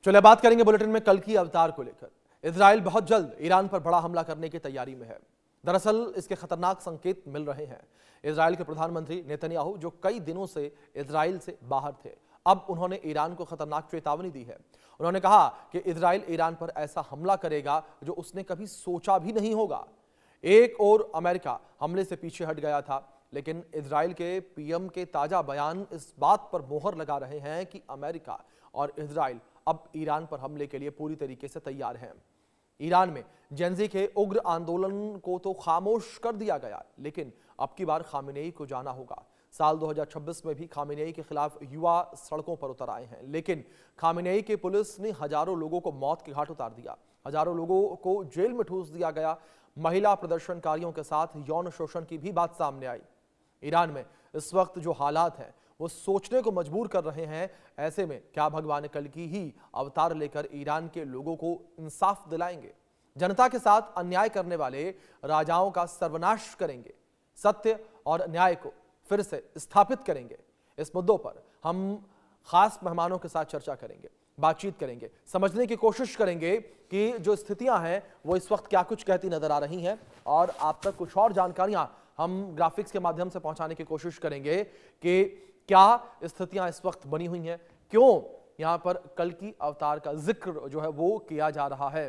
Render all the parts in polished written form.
चलिए बात करेंगे बुलेटिन में कल की अवतार को लेकर। इजराइल बहुत जल्द ईरान पर बड़ा हमला करने की तैयारी में है। दरअसल इसके खतरनाक संकेत मिल रहे हैं। इजराइल के प्रधानमंत्री नेतन्याहू, जो कई दिनों से इजराइल से बाहर थे, अब उन्होंने ईरान को खतरनाक चेतावनी दी है। उन्होंने कहा कि इजराइल ईरान पर ऐसा हमला करेगा जो उसने कभी सोचा भी नहीं होगा। एक और अमेरिका हमले से पीछे हट गया था, लेकिन इजराइल के पीएम के ताजा बयान इस बात पर मोहर लगा रहे हैं कि अमेरिका और इजराइल अब ईरान पर हमले के लिए पूरी तरीके से तैयार हैं। ईरान में जेंजी के उग्र आंदोलन को तो खामोश कर दिया गया, लेकिन अब की बार खामेनेई को जाना होगा। साल 2026 में भी खामेनेई के खिलाफ युवा सड़कों पर उतर आए हैं, लेकिन खामेनेई की पुलिस ने हजारों लोगों को मौत के घाट उतार दिया, हजारों लोगों को जेल में ठूस दिया गया। महिला प्रदर्शनकारियों के साथ यौन शोषण की भी बात सामने आई। ईरान में इस वक्त जो हालात हैं वो सोचने को मजबूर कर रहे हैं। ऐसे में क्या भगवान कल की ही अवतार लेकर ईरान के लोगों को इंसाफ दिलाएंगे, जनता के साथ अन्याय करने वाले राजाओं का सर्वनाश करेंगे, सत्य और न्याय को फिर से स्थापित करेंगे। इस मुद्दों पर हम खास मेहमानों के साथ चर्चा करेंगे, बातचीत करेंगे, समझने की कोशिश करेंगे कि जो स्थितियां हैं वो इस वक्त क्या कुछ कहती नजर आ रही हैं, और आप तक कुछ और जानकारियां हम ग्राफिक्स के माध्यम से पहुंचाने की कोशिश करेंगे कि क्या स्थितियां इस वक्त बनी हुई हैं, क्यों यहां पर कल की अवतार का जिक्र जो है वो किया जा रहा है।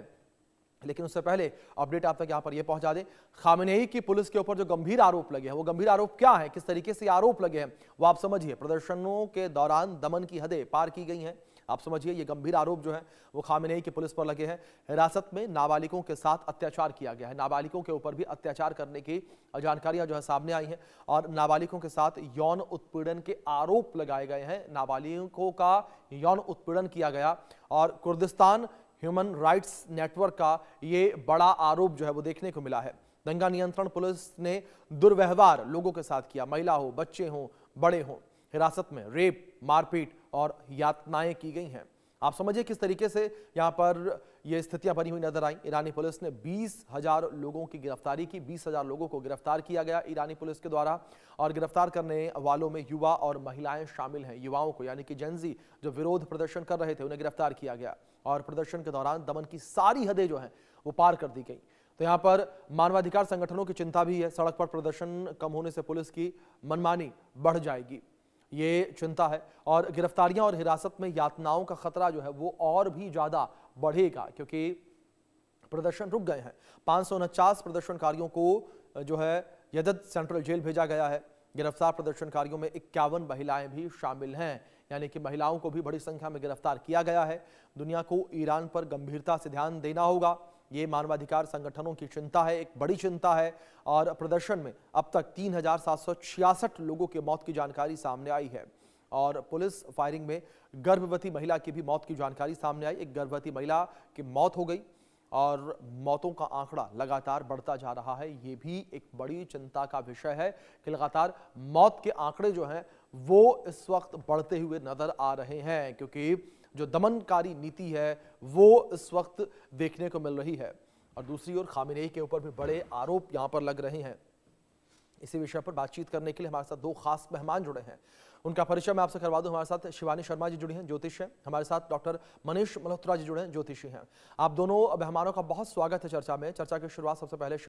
लेकिन उससे पहले अपडेट आप तक यहां पर यह पहुंचा दें, खामेनेई की पुलिस के ऊपर जो गंभीर आरोप लगे हैं वो गंभीर आरोप क्या है, किस तरीके से आरोप लगे हैं वो आप समझिए। प्रदर्शनों के दौरान दमन की हदें पार की गई हैं, आप समझिए। ये गंभीर आरोप जो है वो खामेनेई की पुलिस पर लगे हैं। हिरासत में नाबालिगों के साथ अत्याचार किया गया है, नाबालिगों के ऊपर भी अत्याचार करने की जानकारियां जो है सामने आई हैं, और नाबालिगों के साथ यौन उत्पीड़न के आरोप लगाए गए हैं। नाबालिगों का यौन उत्पीड़न किया गया, और कुर्दिस्तान ह्यूमन राइट्स नेटवर्क का ये बड़ा आरोप जो है वो देखने को मिला है। दंगा नियंत्रण पुलिस ने दुर्व्यवहार लोगों के साथ किया, महिला हो, बच्चे हों, बड़े हों। हिरासत में रेप, मारपीट और यातनाएं की गई हैं। आप समझिए किस तरीके से यहां पर ये स्थितियां बनी हुई नजर आई। ईरानी पुलिस ने 20,000 लोगों की गिरफ्तारी की, 20,000 लोगों को गिरफ्तार किया गया ईरानी पुलिस के द्वारा, और गिरफ्तार करने वालों में युवा और महिलाएं शामिल हैं। युवाओं को यानी कि जेंजी जो विरोध प्रदर्शन कर रहे थे उन्हें गिरफ्तार किया गया, और प्रदर्शन के दौरान दमन की सारी हदें जो हैं वो पार कर दी गई। तो यहाँ पर मानवाधिकार संगठनों की चिंता भी है, सड़क पर प्रदर्शन कम होने से पुलिस की मनमानी बढ़ जाएगी, ये चिंता है। और गिरफ्तारियां और हिरासत में यातनाओं का खतरा जो है वो और भी ज्यादा बढ़ेगा, क्योंकि प्रदर्शन रुक गए हैं। 549 प्रदर्शनकारियों को जो है यदद सेंट्रल जेल भेजा गया है। गिरफ्तार प्रदर्शनकारियों में 51 महिलाएं भी शामिल हैं, यानी कि महिलाओं को भी बड़ी संख्या में गिरफ्तार किया गया है। दुनिया को ईरान पर गंभीरता से ध्यान देना होगा, ये मानवाधिकार संगठनों की चिंता है, एक बड़ी चिंता है। और प्रदर्शन में अब तक 3,766 लोगों की मौत की जानकारी सामने आई है, और पुलिस फायरिंग में गर्भवती महिला की भी मौत की जानकारी सामने आई। एक गर्भवती महिला की मौत हो गई, और मौतों का आंकड़ा लगातार बढ़ता जा रहा है। ये भी एक बड़ी चिंता का विषय है कि लगातार मौत के आंकड़े जो हैं वो इस वक्त बढ़ते हुए नजर आ रहे हैं, क्योंकि जो दमनकारी नीति है वो इस वक्त देखने को मिल रही है। और दूसरी ओर खामेनेई के ऊपर भी बड़े आरोप यहां पर लग रहे हैं। इसी विषय पर बातचीत करने के लिए हमारे साथ दो खास मेहमान जुड़े हैं, उनका परिचय मैं आपसे करवा दूं। हमारे साथ शिवानी शर्मा जी जुड़ी हैं, ज्योतिष हैं। हमारे साथ डॉक्टर मनीष मल्होत्रा जी जुड़े हैं, ज्योतिषी हैं। आप दोनों मेहमानों का बहुत स्वागत है चर्चा में। चर्चा की शुरुआत सबसे पहले